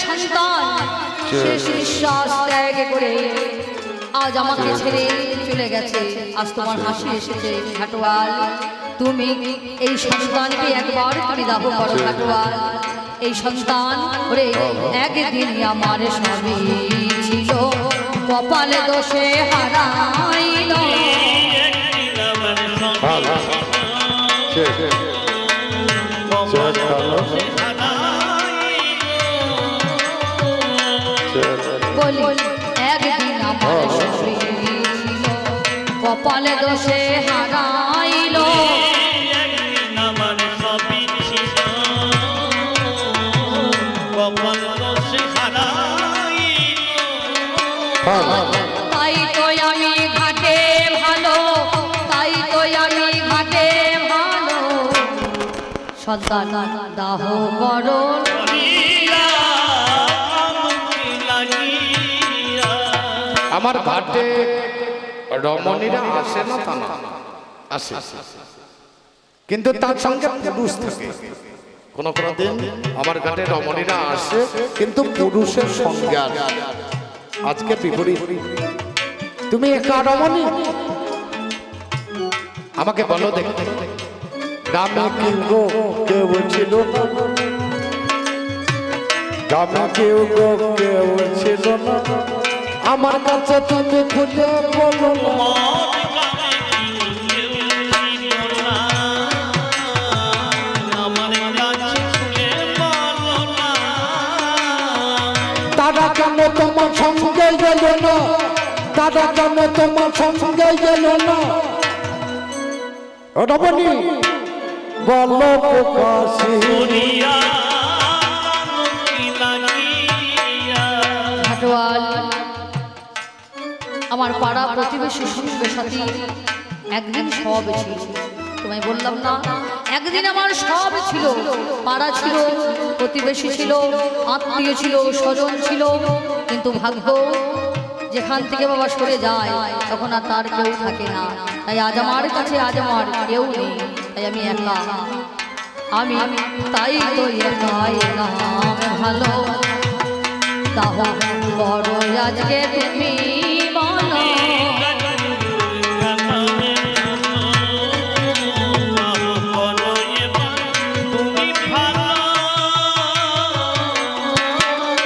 সন্তান শেষ নিঃশ্বাস ত্যাগ করে আজ আমাকে ছেড়ে চলে গেছে। আজ তোমার হাসি এসেছে ঘাটোয়াল, তুমি এই সন্তানকে একবার তুমি দাহ করো ঘাটোয়াল। এই সন্তান ওরে একদিন আমার সবই ছিল, কপালে দোষে হারাইল। বলি একদিন আমার সবই ছিল, কপালে দোষে হারাইল। তাই তো আমি ঘাটে ভালো, তাই তো আমি ঘাটে ভালো, সন্তান দাহ করো। আমার ঘাটে রমণীরা আসে না তা না, আসে, কিন্তু তার সঙ্গে পুরুষ থাকে। কোন কোন দিন আমার ঘাটে রমণীরা আসে কিন্তু পুরুষের সঙ্গে আসে। আজকে বিপরীত, তুমি একা রমণী, আমাকে বলো দেখতে গ্রামে কেউ কেউ ছিল না, গ্রামে কেউ কেউ ছিল না, আমার কাছে তুমি খুঁজে বলো না। তারা কেন তোমার সঙ্গে গেল না, তারা কেন তোমার সঙ্গে গেল না, রমণী বলো প্রকাশী। ঘাটোয়াল আমার পাড়া প্রতিবেশী সঙ্গে সাথী একদিন সব ছিল, তোমায় বললাম না একদিন আমার সব ছিল, পাড়া ছিল, প্রতিবেশী ছিল, আত্মীয় ছিল, স্বজন ছিল, কিন্তু ভাগ্য যেখান থেকে বাবা সরে যায় তখন আর তার কেউ থাকে না। তাই আজ আমার কাছে আজ আমার কেউ নেই, তাই আমি একা, আমি তাই তো একাই নাম ভালো। দাহ বড় আজকে তুমি বলো,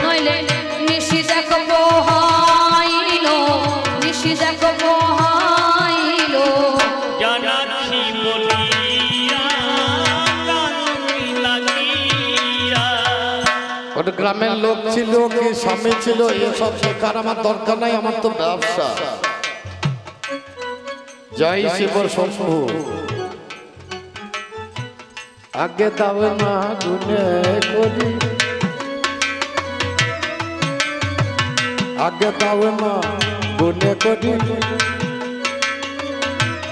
নইলে নিশি দেখো পোহাইল, নিশি দেখো পোহাইল। ওটা গ্রামের লোক ছিল কি স্বামী ছিল এসব শেখার আমার দরকার নাই, আমার তো ব্যবসা। জয় শিব শম্ভু। আগে দাও না গুনে করি, আগে দাও না গুনে করি,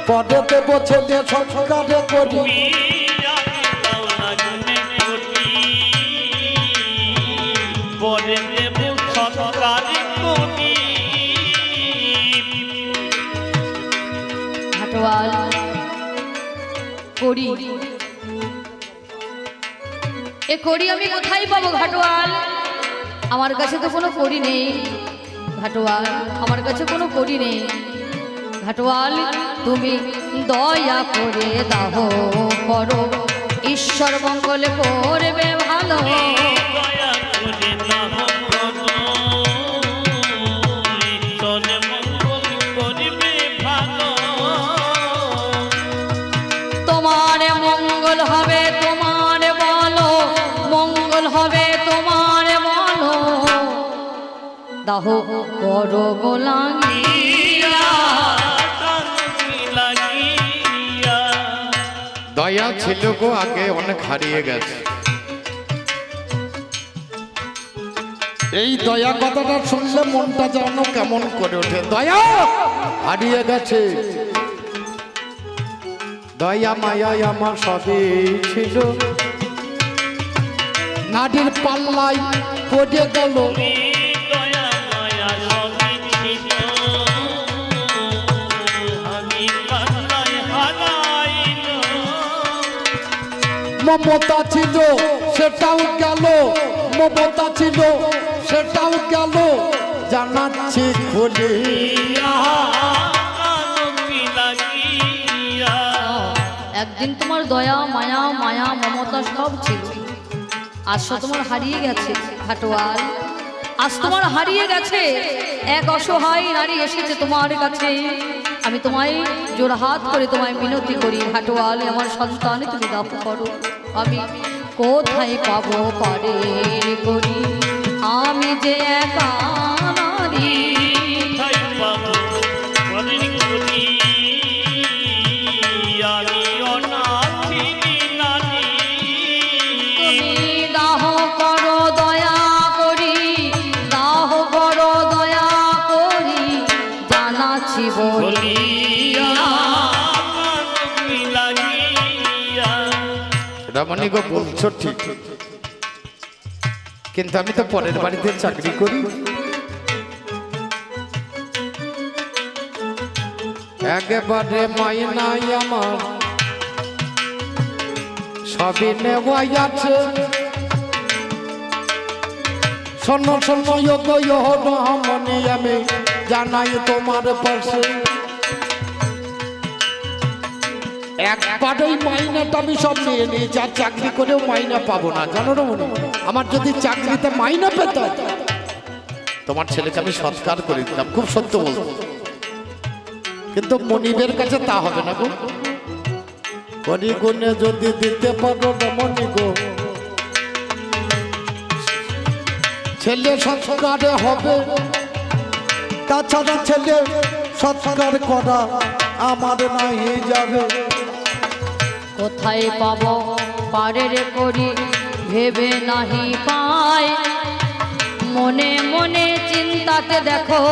পরে দেব ছেলে সংস্কারে করি। ঘাটোয়াল করি, এ করি আমি কোথায় পাবো ঘাটোয়াল? আমার কাছে তো কোনো করি নেই ঘাটোয়াল, আমার কাছে কোনো করি নেই ঘাটোয়াল। তুমি দয়া করে দাহ করো, ঈশ্বর মঙ্গল করবে ভালো। তোমার মঙ্গল হবে তোমার বলো, মঙ্গল হবে তোমার বলো, দাহ করো গোলামিয়া। দয়া ছিল গো আগে, অনেক হারিয়ে গেছে। এই দয়া কথাটা শুনলে মনটা যেন কেমন করে ওঠে। দয়া হারিয়ে গেছে, দয়া মায়া আমার সবই ছিল, নারীর পাল্লায় পড়ে গেল। মমতা ছিল সেটাও গেল, মমতা ছিল সেটাও গেল জানাচ্ছি খুলিয়া। একদিন তোমার দয়া মায়া মায়া মমতা সব ছিল, আজ তোমার হারিয়ে গেছে ঘাটোয়াল। আজ তোমার হারিয়ে গেছে। এক অসহায় নারী এসেছে তোমার কাছে। আমি তোমায় জোড়হাত করে তোমায় মিনতি করি, ঘাটোয়াল আমার সন্তান তুমি দাহ করো। আমি কোথায় পাবো পারে করি, আমি যে একা নারী। দাহ করো দয়া করি, দাহ করো দয়া করি, জানাচ্ছি বলিয়া। রমণী গো বলছো ঠিক, কিন্তু আমি তো পরের বাড়িতে চাকরি করি। একেবারে মাইনাই আমার সবই নেওয়াই আছে। শোনো শোনো রমণী আমি জানাই তোমার পাশে, একবারেই মাইনাটা আমি সব নিয়ে নিই। যা চাকরি করেও মাইনা পাবো না জানো রমণী। আমার যদি চাকরিতে মাইনা পেতাম তোমার ছেলেকে আমি সৎকার করে দিতাম, খুব সত্য বলতো। কিন্তু মনিবের কাছে তা হবে না গো। করি গুণে যদি দিতে পারো রমণী গো, ছেলে সংস্কারে হবে। তাছাড়া ছেলে সংস্কার করা আমার নাই যাবে। কোথায় পাবো পারের করি ভেবে নাহি পাই, মনে মনে চিন্তাতে দেখো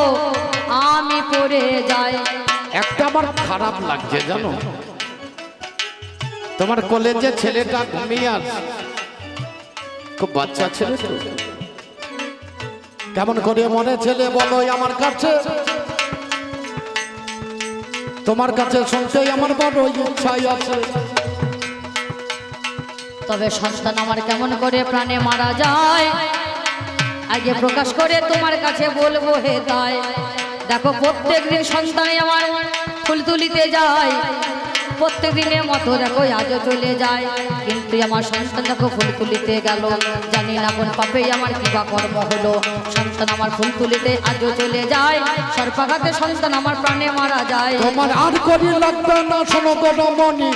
আমি পড়ে যাই। একটা আমার খারাপ লাগছে জানো, তোমার কলেজে ছেলেটা ঘুমিয়ে আছে, খুব বাচ্চা ছেলে তো। কেমন করে মনে ছেলে বলো আমার কাছে, তোমার কাছে শুনতেই আমার বড় ইচ্ছাই আছে। তবে সন্তান আমার কেমন করে প্রাণে মারা যায়, আগে প্রকাশ করে তোমার কাছে বলবো হে তাই। দেখো প্রত্যেক দিন সন্তানে আমার ফুল তুলিতে যায়, প্রত্যেক দিনের মতো দেখো আজও চলে যায়। কিন্তু আমার সন্তান দেখো ফুল তুলিতে গেল, জানি না কোন পাপে আমার কিবা কর্ম হলো। সন্তান আমার ফুল তুলিতে আজও চলে যায়, সর্পাঘাতে সন্তান আমার প্রাণে মারা যায়। তোমার আর করি লাগবে না, শোনো তো রমণী,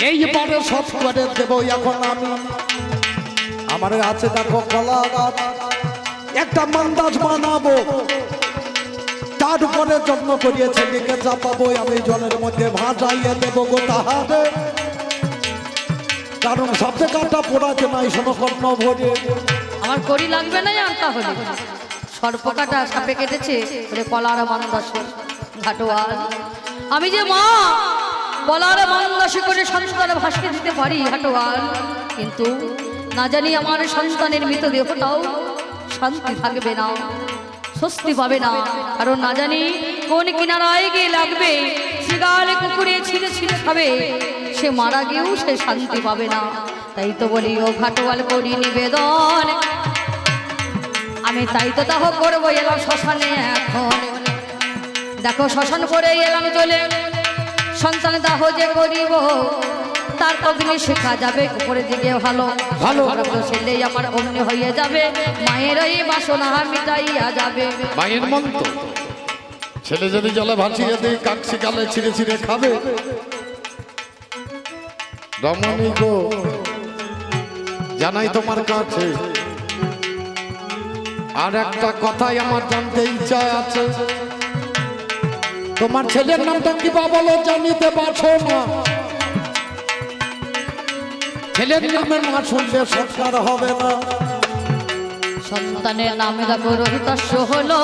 এইবারে সব করে দেবো এখন আমি। আমার আছে দেখো কলা গাছ, একটা মান্দাজ বানাবো, তার উপরে যত্ন করিয়ে ছেলেকে চাপাবো আমি জলের মধ্যে ভাসাইয়ে দেবো গো তাহারে। কারণ সবচেয়ে কাটা পোড়াতে নাই শোনো কর্ণ ভরে। আমার করি লাগবে না আর তাহলে সর্প কাটা সাপে কেটেছে ওরে কলার মান্দাসে ঘাটোয়াল। আমি যে মা কলার মান্দাসে করে সন্তান ভাসিয়ে দিতে পারি ঘাটোয়াল, কিন্তু না জানি আমার সন্তানের মৃতদেহটাও শান্তি থাকবে না, স্বস্তি পাবে না। কারণ না জানি কোন কিনারায় গিয়ে লাগবে, শিগালে কুকুরে ছিঁড়ে ছিঁড়ে খাবে, সে মারা গিয়েও সে শান্তি পাবে না। তাই তো বলি ও ঘাটোয়াল করি নিবেদন, আমি তাই তো দাহ করবো এলাম শ্মশানে এখন। দেখো শ্মশান করে এলাম চলে, সন্তান দাহ যে করিব তার অগ্নি শেখা যাবে উপরের দিকে ভালো ভালো ছেলে আমার অগ্নি হয়ে যাবে, মায়ের এই বাসনা মিটাইয়া যাবে। মায়ের মন তো ছেলে যদি জলে ভাসিয়ে দেয় কাকসি গালে ছিঁড়ে ছিঁড়ে খাবে। রমণী গো জানাই তোমার কাছে আর একটা কথাই আমার জানতে ইচ্ছা আছে, তোমার ছেলের নামটা কি বা বলো জানিতে পারছো না? ছেলের নামের মা শুনলে সৎকার হবে না। সন্তানের নামে দেখো রহিতাস্য হলো,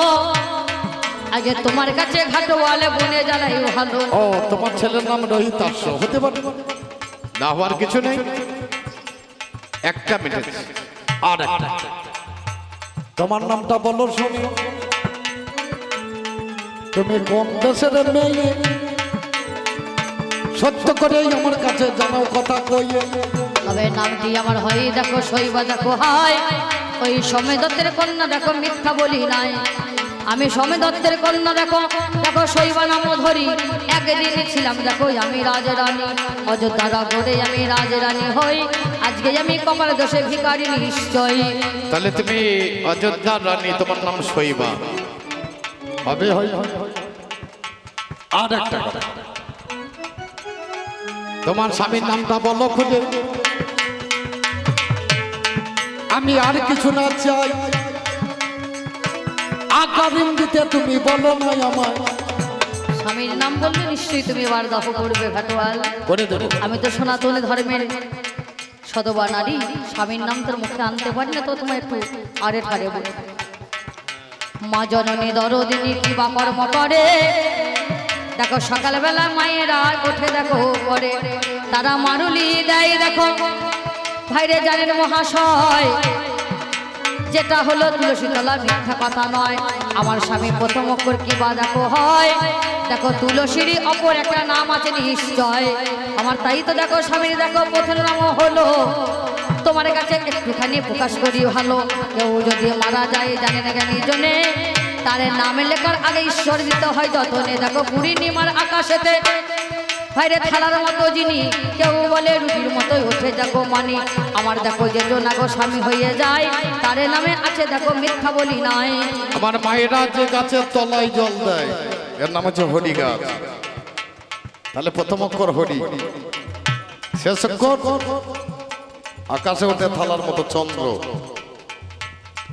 আগে তোমার কাছে ঘাটোয়ালে বনে জ্বালাই ভালো। ও তোমার ছেলের নাম রহিতাস্য হতে পারে না, হওয়ার কিছু নেই। একটা মিনিট আর একটা, তোমার নামটা বলো শুনি। তুমি কোন দেশের মেয়ে সত্য করে আমার কাছে জানাও কথা কইয়ে। তবে নামটি আমার হয় দেখো শৈবা দেখো হায় ওই সময় দত্তের কন্যা দেখো মিথ্যা বলি নাই আমি সময় দত্তের কন্যা দেখো দেখো শৈবা নাম ধরি একদিন ছিলাম দেখো আমি রাজরানী অযোধ্যা নগরে আমি রাজরানী হই আজকে আমি কপাল দোষে ভিখারি নিশ্চয় তাহলে তুমি অযোধ্যার রানী তোমার নাম শৈবা হবে হয় আর একটা কথা তোমার স্বামীর নামটা বলো খুঁজে আমি আর কিছু না চাই আকার ইঙ্গিতে তুমি বলো না আমার স্বামীর নাম বললে নিশ্চয়ই তুমি এবার দফ করবে ঘাটোয়াল করে দেবো আমি তো সনাতনী ধর্মের সদবা নারী স্বামীর নাম তোর মুখে আনতে পারি না তো তোমায় একটু আরে ঠারে বলে মা জননী দরদিনী কি বা কর্ম করে দেখো সকালবেলা মায়েরা ওঠে দেখো করে তারা মারুলি দেয় দেখো ভাইরে জানেন মহাশয় যেটা হলো তুলসী তলা মিথ্যা কথা নয় আমার স্বামী প্রথম অক্ষর কি বা দেখো হয় দেখো তুলসীরই অপর একটা নাম আছে নিশ্চয় আমার তাই তো দেখো স্বামীর দেখো প্রথম নাম হলো তোমার কাছে একটুখানি প্রকাশ করি ভালো কেউ যদি মারা যায় জানে না জ্ঞানী জনে তার নামে লেখার আগে ঈশ্বর দিতে হয় যতনে দেখো পূর্ণিমার আকাশেতে ভাইরে থালার মতো যিনি কেউ বলে রুটির মতোই ওঠে দেখো মানি আমার দেখো যে নাগো স্বামী হয়ে যায় তার নামে আছে দেখো মিথ্যা বলি নাই আমার মায়েরা যে গাছের তলায় জল দেয় এর নাম হচ্ছে হরি গাছ তাহলে প্রথম অক্ষর হরি শেষ অক্ষর আকাশে ওঠে থালার মতো চন্দ্র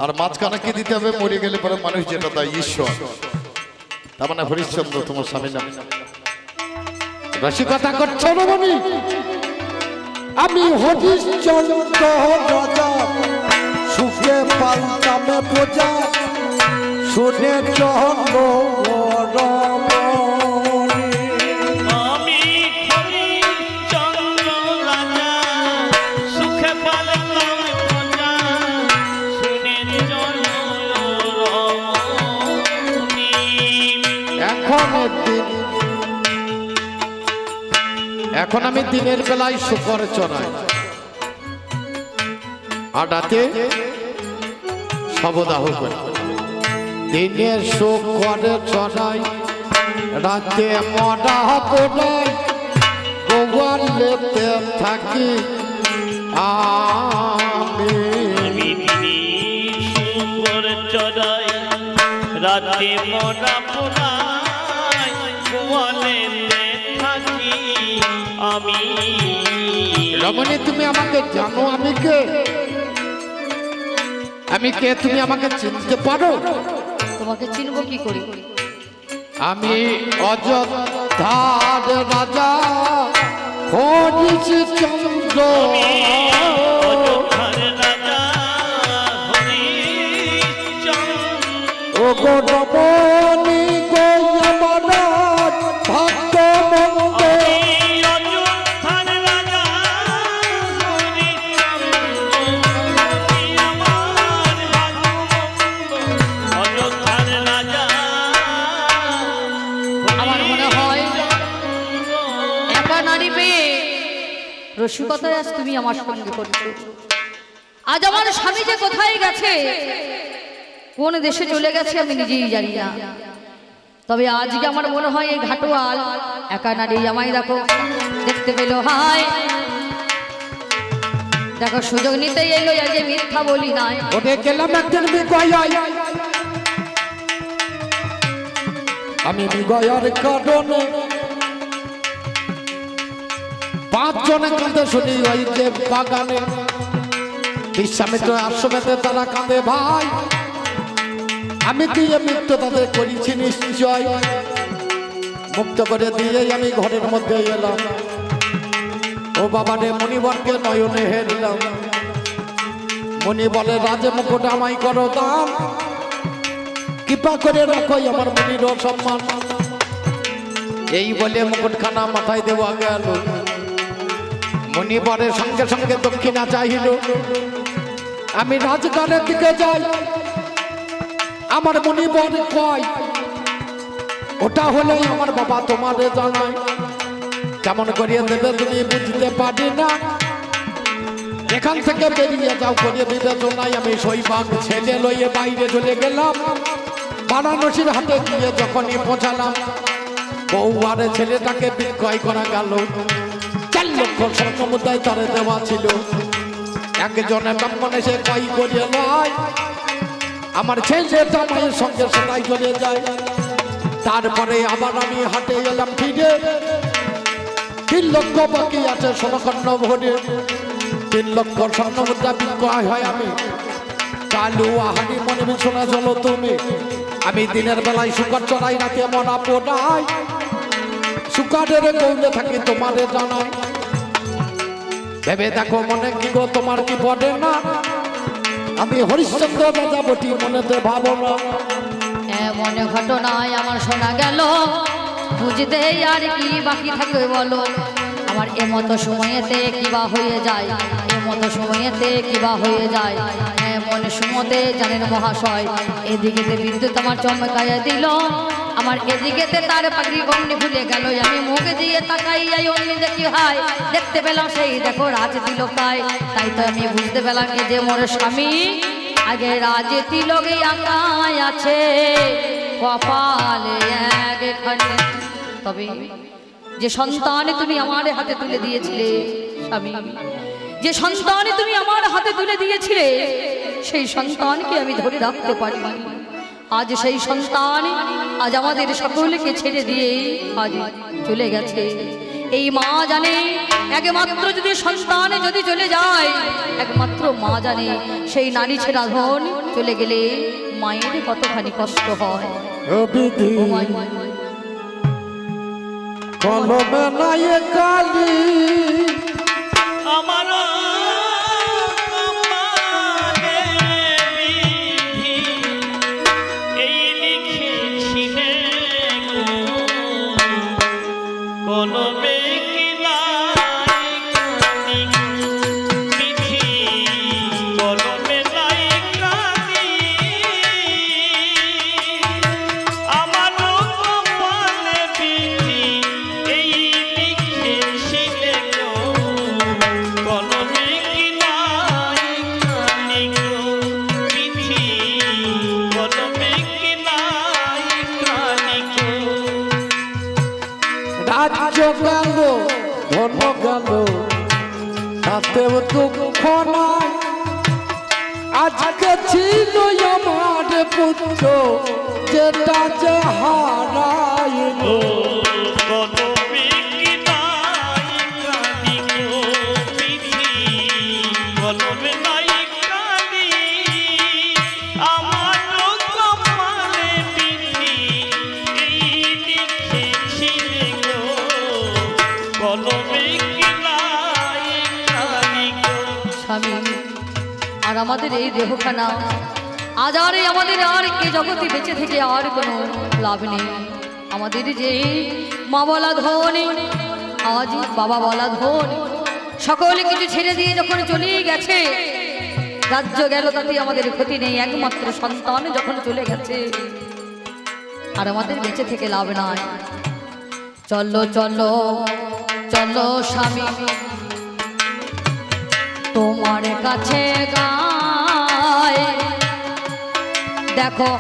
আর মাঝখানে কি দিতে হবে মরে গেলে পরে মানুষ যেটা দেয় ঈশ্বর তার মানে হরিশ্চন্দ্র তোমার স্বামী নাম রসিকতা করছো রমণী আমি হরিশ্চন্দ্র রাজা সুখে পাল্টামে প্রজা শুনে চন্দ্র রমণী আমি হরিশ্চন্দ্র রাজা সুখে পালতাম প্রজা শুনে রমণী এখন আমি দিনের বেলায় শুকর চড়াই আর রাতে শবদাহ করি দিনে শুকরে চড়াই রাতে মরা কোনাই গোবর লেতে থাকি আমি শুকর চড়াই রাতে মরা পোড়াই গোয়ালে থাকি আমি রমণী তুমি আমাকে জানো আমি কে তুমি আমাকে চিনতে পারো তোমাকে চিনবো কি করি আমি অযোধ্যার রাজা হরিশ্চন্দ্র অযোধ্যার রাজা হরিশ্চন্দ্র ও গো রমণী গো আমার ভক্ত মঙ্গল অযোধ্যার রাজা হরিশ্চন্দ্র আমার অযোধ্যার রাজা আমার মনে হয় একা নারী পেয়ে রসিকতায় আজ তুমি আমার সঙ্গে করছো আজ আমার স্বামী যে কোথায় গেছে কোন দেশে চলে গেছে আমি নিজেই জানি না তবে আজকে আমার মনে হয় এই ঘাটোয়াল একা নারী আমায় দেখো দেখতে পেল হায় দেখো সুযোগ নিতে এলো আজ মিথ্যা বলি নাই ওরে গেলাম একদিন বিগয়ায় আমি বিগয়ার কারণে 5 জনে কাঁদে শুনি ওই যে বাগানে বিশ্বামিত্র আশ্রমেতে তারা কাঁদে ভাই আমি দিয়ে মৃত্যু তাদের করেছি নিশ্চয় মুক্ত করে দিয়ে আমি ঘরের মধ্যে এলাম ও বাবা রে মণিবরকে নয়নে হেরলাম মণি বলে রাজে মুকুট আমায় করো দাম কৃপা করে রাখো আমার মণির সম্মান এই বলে মুকুটখানা মাথায় দেওয়া গেল মণিবরের সঙ্গে সঙ্গে দক্ষিণা চাহিল আমি রাজগানের দিকে যাই আমার মণিবর কয় ওটা হলে আমার বাবা তোমারে জানায় কেমন করিয়ে দেবে তুমি বুঝতে পারি না এখান থেকে বেরিয়ে যাও করে বিবেচনায় আমি শৈবাগ ছেলে লইয়ে বাইরে চলে গেলাম। বারাণসীর হাতে গিয়ে যখনই পৌঁছালাম, বউ আর ছেলেটাকে বিক্রয় করা গেল। 4 লক্ষ স্বর্ণ মুদ্রায় তারে দেওয়া ছিল। একজনে ব্রাহ্মণ এসে কয় করিয়ে লয়, আমার ছেলেটা মায়ের সঙ্গে সদাই চলে যায়। তারপরে আবার আমি হাটে এলাম ফিরে, 3 লক্ষ বাকি আছে সোনাখণ্ড ভরে। 3 লক্ষ স্বর্ণ মুদ্রা বিক্রয় হয়। আমি কালু আহারি মনে শোনা চলো তুমি, আমি দিনের বেলায় শুকর চড়াই, রাতে মরা পোড়াই। শুকারের গৌলে থাকি তোমারে জানাই, ভেবে দেখো মনে কি গো তোমার কি পড়ে না? আমি হরিশ্চন্দ্র প্রজাপতি মনেতে ভালো না। এমন ঘটনায় আমার শোনা গেল, বুঝতে আর কি বাকি থাকবে বলো। আমার এমতো সময়েতে কিবা হয়ে যায়, এমতো সময়েতে কিবা হয়ে যায়। এমন সময়তে জানেন মহাশয়, এদিকেতে বিদ্যুৎ আমার চমকাইয়া দিল, আমার এদিকেতে তার পাগড়ি গমনি ভুলে গেল। আমি মুখ দিয়ে তাকাই যাই, অমনি দেখি হাই, দেখতে পেলাম সেই দেখো রাজ তিলক। তাই তো আমি বুঝতে পেলাম কি যে মোর স্বামী আগে রাজ তিলকে আঁকায় আছে কপালে একখানে। তবে যে সন্তান তুমি আমার হাতে তুলে দিয়েছিলে স্বামী, যে সন্তান তুমি আমার হাতে তুলে দিয়েছিলে, সেই সন্তানকে আমি ধরে রাখতে পারিনি। আজ সেই সন্তান আজ আমাদের সকলকে ছেড়ে দিয়ে আজ চলে গেছে। এই মা জানে, একমাত্র যদি সন্তান যদি চলে যায়, একমাত্র মা জানে সেই নারী ছেড়া ধন চলে গেলে মায়ের কতখানি কষ্ট হয়। ও বিধি ও মা, কলমে নাই কালি, আমার কপালে বিধি এই লিখেছিলে গো, কলমে কি নাই কালি বিধি, কলমে নাই কালি আমার কপালে বিধি এই লিখেছিলে গো, কলমে কি নাই কালি গো বিধি, কলমে কি নাই কালি গো। রাজ্য গেল ধন গেল, তাতেও দুঃখ নাই। আজকে ছিল আমার পুত্র, যেটা যে হারাইল। কলমে কি নাই কালি গো বিধি, কলমে নাই কালি আমার কপালে বিধি এই লিখেছিলে গো, কলমে কি নাই কালি গো। স্বামী আর আমাদের এই দেহখানা আজ আর আমাদের আর এই জগতে বেঁচে থেকে আর কোনো লাভ নেই। আমাদের যে মা বলা ধন, আজ বাবা বলা ধন, সকল কিছু ছেড়ে দিয়ে যখন চলে গেছে, রাজ্য গেল তাতে আমাদের ক্ষতি নেই। একমাত্র সন্তান যখন চলে গেছে আর আমাদের বেঁচে থেকে লাভ নাই। চলো চলো চলো স্বামী তোমার কাছে গায়, দেখো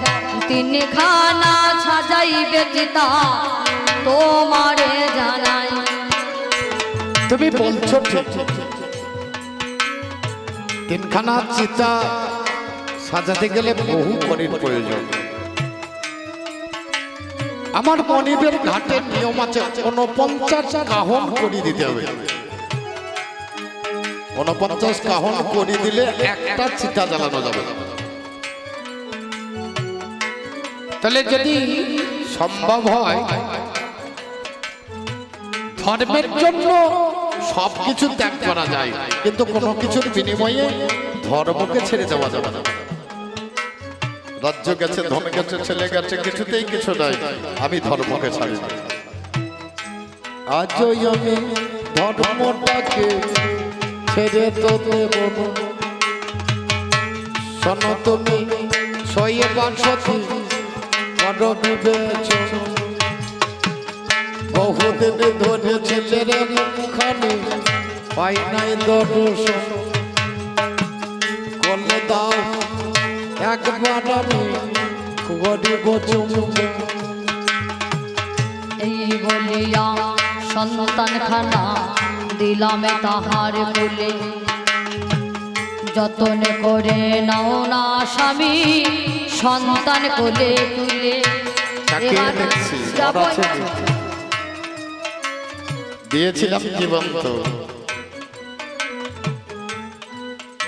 3 খানা সাজাইবে চিতা তোমারে জানাই। তুমি বলছো ঠিক, 3খানা চিতা সাজাতে গেলে বহু কড়ির প্রয়োজন। আমার মনিবের ঘাটের নিয়ম আছে, 49 কাহন করি দিতে হবে। 49 কাহন করি দিলে একটা চিতা জ্বালানো যাবে। তাহলে যদি সম্ভব হয়, ধর্মের জন্য সবকিছু ত্যাগ করা যায়, কিন্তু কোনো কিছুর বিনিময়ে ধর্মকে ছেড়ে দেওয়া যাবে না। রাজ্য গেছে, ধন গেছে, ছেলে গেছে, কিছুতেই কিছু নাই, আমি ধর্মকে ছাড়ি না। আজই আমি ধর্মটাকে ছেড়ে তো দেব না। শোনো তুমি শৈবান সতী বড় বিবেচন, বহুদিন ধরে ছেলের মুখখানি পাই নাই দর্শন। দাও একবার আমি করিব চুম্বন। এই বলিয়া সন্তান খানা দিলাম তাহার কোলে, যতন করে নাও না স্বামী সন্তান কোলে তুলে। তাকে এবার দেখছি, যাবো। মরা ছেলে। দিয়েছিলাম জীবন্ত,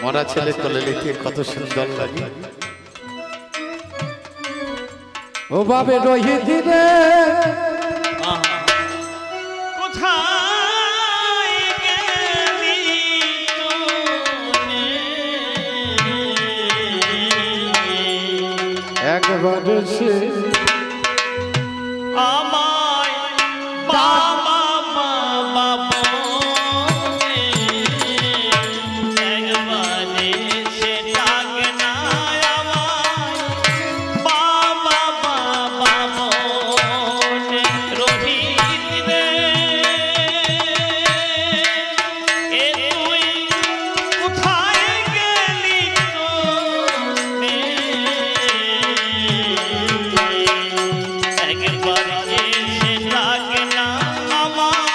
মরা ছেলে কোলে লিখে কত সুন্দর লাগে। ও বাবে রোহিত রে কোথায় গেলি চলে? একবার সে আমায় বাবা বাবা বলে একবারে সে ডাক না আমায় বাবা বাবা বলে। রোহিত রে এ তুই কোথায় গেলি চলে? একবার এসে ডাক না আমায়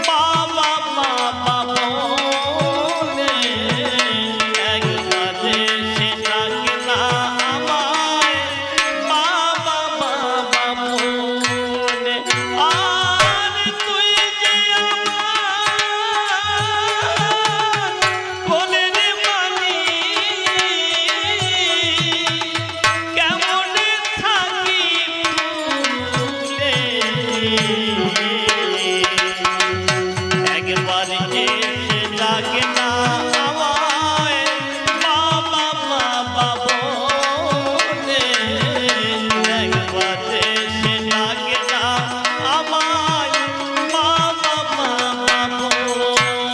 বাবা বাবা বলে। একবার এসে ডাক না আমায় বাবা বাবা বলে। আর তুই যে আমার কোলের মালিক, কেমন থাকি ভুলে। একবার এসে ডাকে না আমায় বাবা বাবা বলে। একবার এসে ডাকে না আমায় বাবা বাবা বলে।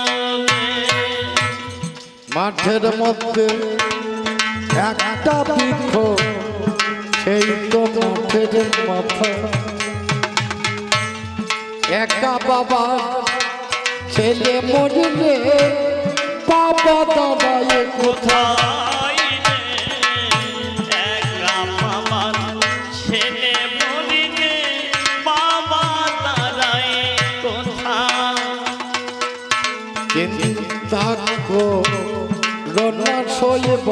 মাঠের মধ্যে একটা বৃক্ষ, সেই তো মাঠের মাথা। একা বাবা ছেলে মরলে বাবা দাদায় কোথায়? কোথায় রে একা বাবার ছেলে মরিলে বাবা দাঁড়ায় কোথায়? চিন্তা করোনা সইব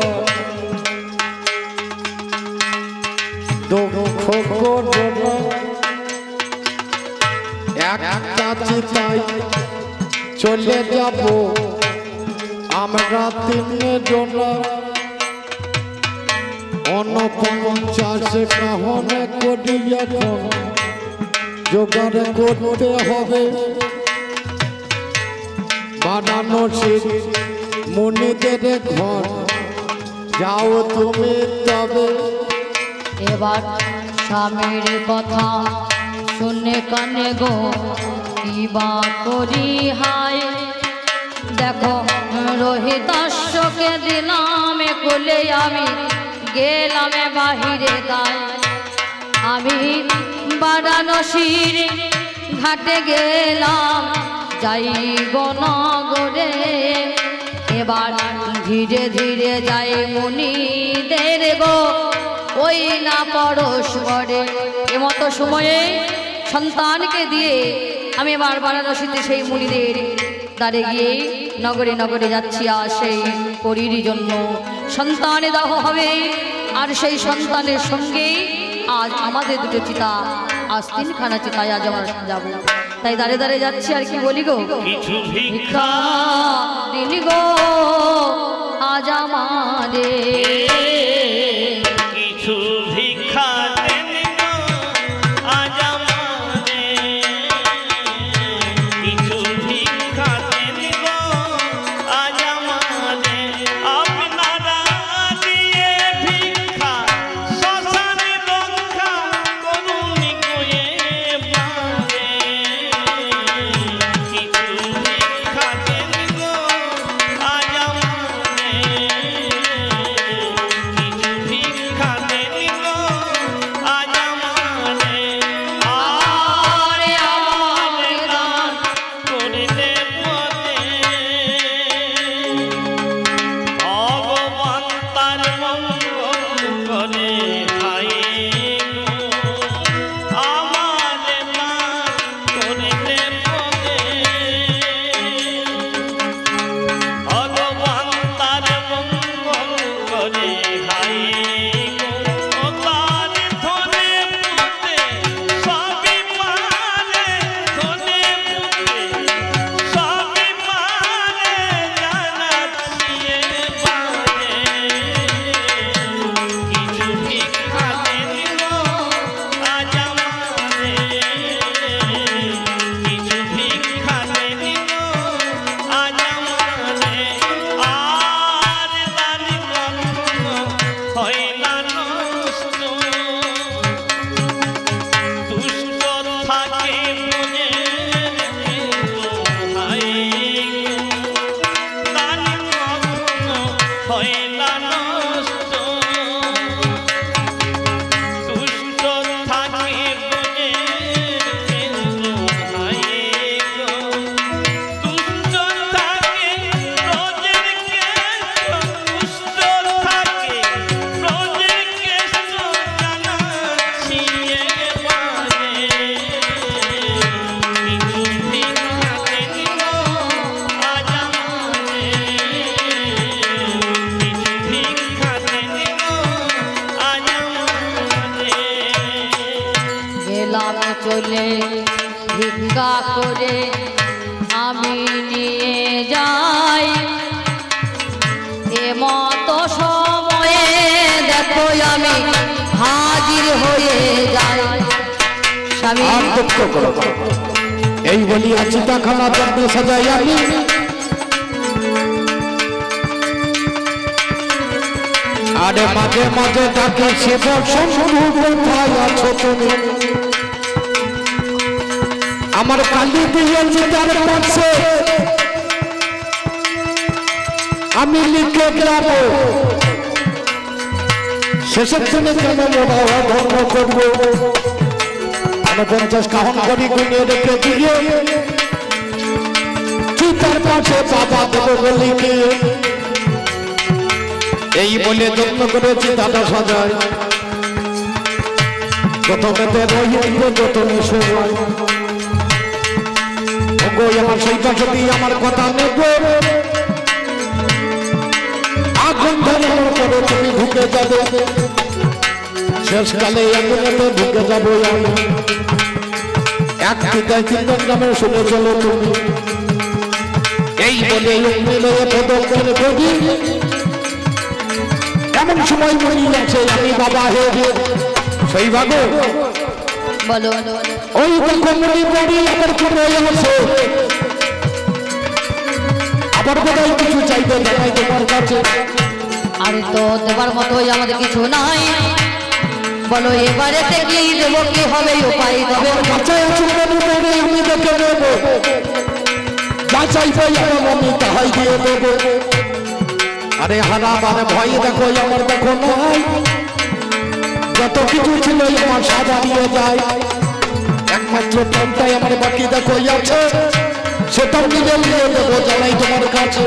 দুঃখ করোনা, একটা চিতাই চলে যাব আমরা তিনজন। 49 কাহনে করি এখন জোগাড় করতে হবে। বানানো শীত মনিদের ঘর, যাও তুমি তবে। এবার স্বামীর কথা শুনে কানে গো কি বা করি হায়। দেখো রোহিতাশ্বকে দিলাম কোলে, আমি গেলাম বাহিরে গায়ে। আমি বারাণসীর ঘাটে গেলাম যাইব নগরে। এবার ধীরে ধীরে যাই মুনিদের গো ওই না পরশ করে। এমতো সময়ে সন্তানকে দিয়ে আমি এবার বারাণসীতে সেই মুনিদের দ্বারে গিয়ে নগরে নগরে যাচ্ছি। আর সেই পরীর জন্য সন্তানে দাহ হবে, আর সেই সন্তানের সঙ্গে আজ আমাদের দুটো চিতা, আজ 3খানা চিতায় আজ আমরা যাবো। তাই দাঁড়ে দাঁড়ে যাচ্ছি। আর কি বলি গো, কিছু ভিক্ষা দিলি গো আজ আমাদের। কিছু ভিক্ষা দেন গো আজ আমাদের। কিছু ভিক্ষা দেন গো আজ আমাদের। আপনারা দিয়ে ভিক্ষা শ্মশানে রক্ষা করুন গো এবারে। কিছু ভিক্ষা দেন গো আজ আমাদের। ওরে হাই গো ও তার ধনে পুতে সবই পারে ধনে পুতে সবই পারে জানাচ্ছি এবারে কিছু ভিক্ষা দেন গো আজ আমারে কিছু ভিক্ষা দেন গো আজ আমারে আর দানি কখনো হয় না নষ্ট দুষ্ট থাকে মনে হাই দানি কখনো হয় না নষ্ট দুষ্ট থাকে মনে হাই দুষ্ট থাকে রোজের কেষ্ট দুষ্ট থাকে রোজের কেষ্ট জানাচ্ছি এবারে কিছু ভিক্ষা দেন গো আজ আমারে কিছু ভিক্ষা দেন গো আজ আমারে গেলাম চলে ভিক্ষা করে আমি নিয়ে যাই এমতো সময়ে দেখো আমি হাজির হয়ে যাই স্বামী আর দুঃখ করো না। এই বলিয়া চিতাখানা যত্নে সাজাই আমি আরে মাঝে মাঝে ডাকে শিব শম্ভু কোথায় আছো তুমি আমার কালি দিয়ে চিতার পাশে আমি লিখে যাব শেষের দিনে কেন মোড়া ধর্ম করবো 50 কাহন করি গুনিয়ে রেখে দিয়ে চিতার পাশে বাবা দেব বলি গিয়ে এই বলে যত্ন করে চিতাটা সাজায় প্রথমেতে রহিব যতনে সময় ওগো আমার সেইটা যদি আমার কথা নেবে আগুন ধরানোর পরে তুমি ঢুকে যাবে শেষকালে আগুনেতে ঢুকে যাবো আমি এক পিতায় তিনজন নামে শুনে চলো তুমি এই বলে মিলে প্রদক্ষিণ করি এমন সময় মনে আছে আমি বাবা হে সেই ভাগো বলো ওই দেখো মনে পড়ি আবার করে আছে আবার কোথায় কিছু চাইবে জানাই তোমার কাছে আরে তো দেবার মতোই আমাদের কিছু নাই বলো এবারে কি দেবো কি হবে উপায় দেবে বাচ্চায় আছে মনে পড়ে আমি দেখে নেব যা চাইবে আমার আমি তাহাই দিয়ে দেব আরে হারা মানে ভয় দেখো আমার দেখো নয় যত কিছু ছিল আমার সাজা দিয়ে যায় একমাত্র প্রাণটাই আমার বাকি দেখো আছে সেটাও নিজে নিয়ে দেবো জানাই তোমার কাছে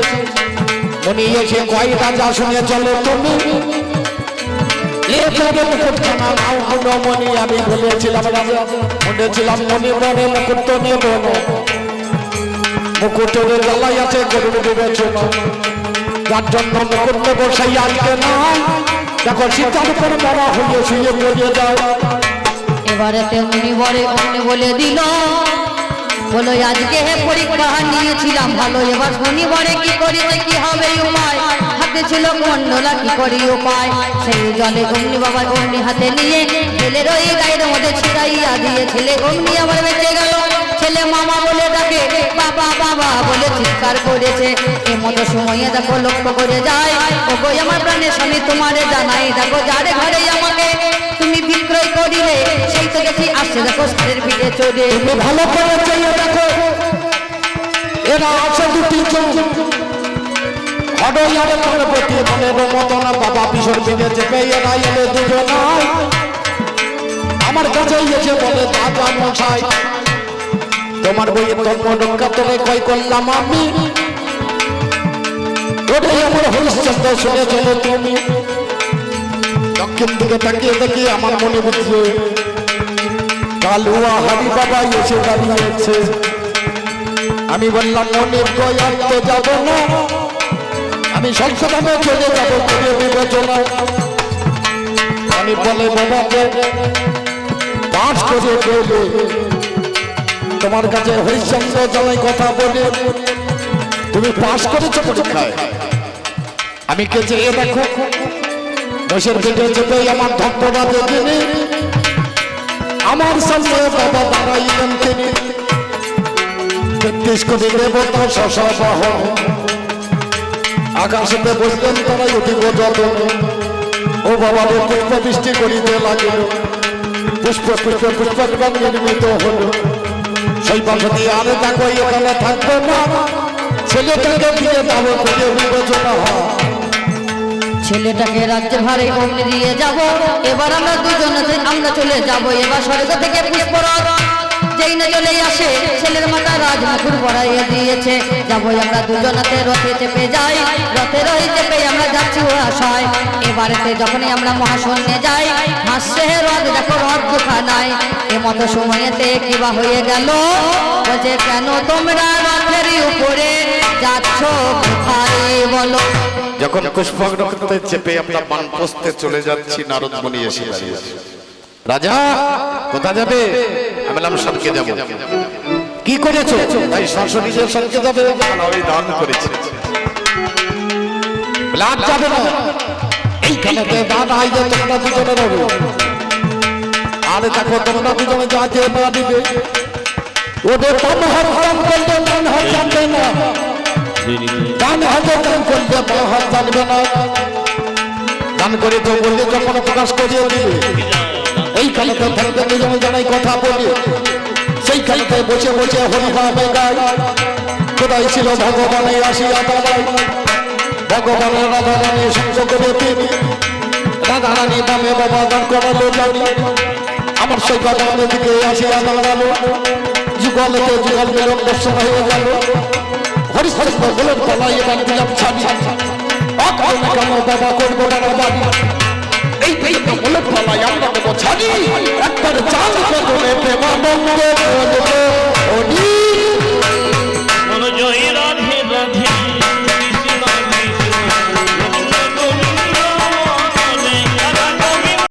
মনে এসে কয় রাজা শুনে চলো তুমি আমি বলেছিলাম রাজা বলেছিলাম মনে মনে মুকুট তো নেব না মুকুটের জ্বালাই আছে গরুর বিবেচনা যার জন্য মুকুট নেব সেই আজকে নয় দেখো সীতার উপর মরা হয়ে শুয়ে পড়িয়ে যায় এবারে তেমনি বলে অমনি বলে দিল বলো আজকে পরীক্ষা নিয়েছিলাম ভালো এবার শনিবারে কি করিতে কি হবে উপায় হাতে ছিল মন্ডলা কি করি উপায় সেই জলে অমনি বাবা অমনি হাতে নিয়ে ছেলের ওই গায়ের মধ্যে ছিড়াইয়া দিয়ে ছেলে অমনি আবার বেঁচে গেল ছেলে মামা বলে ডাকে বাবা বাবা বলে চিৎকার করেছে এমতো সময়ে দেখো লক্ষ্য করে যায় ওগো আমার প্রাণের স্বামী তোমারে জানাই দেখো যারে ঘরে আমাকে তুমি বিক্রয় করিলে সেই তো দেখি আসছে দেখো সারের পিঠে চড়ে তুমি ভালো করে চাইয়ে দেখো এরা আছে দুটি চোখ হডয়ারে পার্বতী মনের মতো না বাবা বিশর বিনে চেপে এরা এলে দুজনাই আমার কাছে এসে বলে দাদা মশাই তোমার বইয়ের ধর্ম রক্ষা তোরে কয় করলাম আমি ওটাই আমার হরিশ্চন্দ্র শুনে চলো তুমি দক্ষিণ দিকে তাকিয়ে দেখি আমার মনে বুঝছে কালুয়া হারি বাবা এসে দাঁড়িয়েছে আমি বললাম মনে গয়ার তো যাব না আমি সংসদে চলে যাব করে বিবেচনা। আমি বলে বাবাকে পাঠ করে গেলে তোমার কাছে হরিশ্চন্দ্র জানাই কথা বলে তুমি পাশ করেছো পরীক্ষায়। আমি কে চেয়ে দেখো বসের পেটে চেপে আমার ধন্যবাদে তিনি আমার সামনে বাবা দাঁড়াইলেন তিনি 33 কোটি দেবতা শশাবাহ আকাশেতে বসলেন তারাই অতীব যতন। ও বাবা রে পুষ্প বৃষ্টি করিতে লাগিল পুষ্প পুষ্প পুষ্প নির্মিত হলো। সেই বসতি আরে দেখো এখানে থাকবে না ছেলেটাকে দিয়ে দাও করে বিবেচনা হয়। ছেলেটাকে রাজ্য ভারে অগ্নি দিয়ে যাব। এবার আমরা দুজনে আমরা চলে যাব। এবার স্বর্গ থেকে পুষ্পরাজ যেই না চলে আসে ছেলের মাথা রাজমুকুর পরাইয়ে দিয়েছে। যাবো আমরা দুজনাতে রথে চেপে যাই। রথে রহি চেপে আমরা যাচ্ছি ও আশায়। এবারেতে যখনই আমরা মহাশূন্যে যাই হাসছে রথ দেখো রথ দুখা নাই। এমতো সময়তে কিবা হয়ে গেল বলছে কেন তোমরা রথের উপরে যাচ্ছ কোথায় বলো। যখন পুষ্পক রক্তে চেপে আমরা বানপ্রস্থে চলে যাচ্ছি নারদ মুনি এসে দাঁড়িয়েছে। রাজা কোথা যাবে? আমি বললাম সঙ্গে যাব। কি করেছো? তাই শাশুড়িদের সঙ্গে যাবে। আমি দান করেছি। ব্লাড যাবে না এইখানেতে দান আইলে তোমরা দুজনে রবে। আরে দেখো তোমরা দুজনে যাতে না দিবে ওদের দান হাত দান করলে দান হাত জানবে না। দান হাতে দান করলে বা হাত জানবে না। দান করে তো বললে যখন প্রকাশ করিয়ে দিবে এইখানেতে থাকবে দুজনে জানাই কথা বলে সেইখানেতে বসে বসে হরিভাবে গায়। কোথায় ছিল ভগবানের আসিয়া দাঁড়ায় ভগবানের রাধা রানী সঙ্গ করে তিনি রাধা রানী দামে বাবা দান করালো জানি আমার সেই বাগানের দিকে আসিয়া দাঁড়ালো। যুগলতে যুগল মিলন দর্শন হয়ে গেল। হরিশ্চন্দ্র বলেন তলায় এবার দিলাম ছাড়ি কেন বাবা করবো না বাড়ি এই বলে তলায় আমরা দেবো ছাড়ি একবার চাল করে প্রেমানন্দ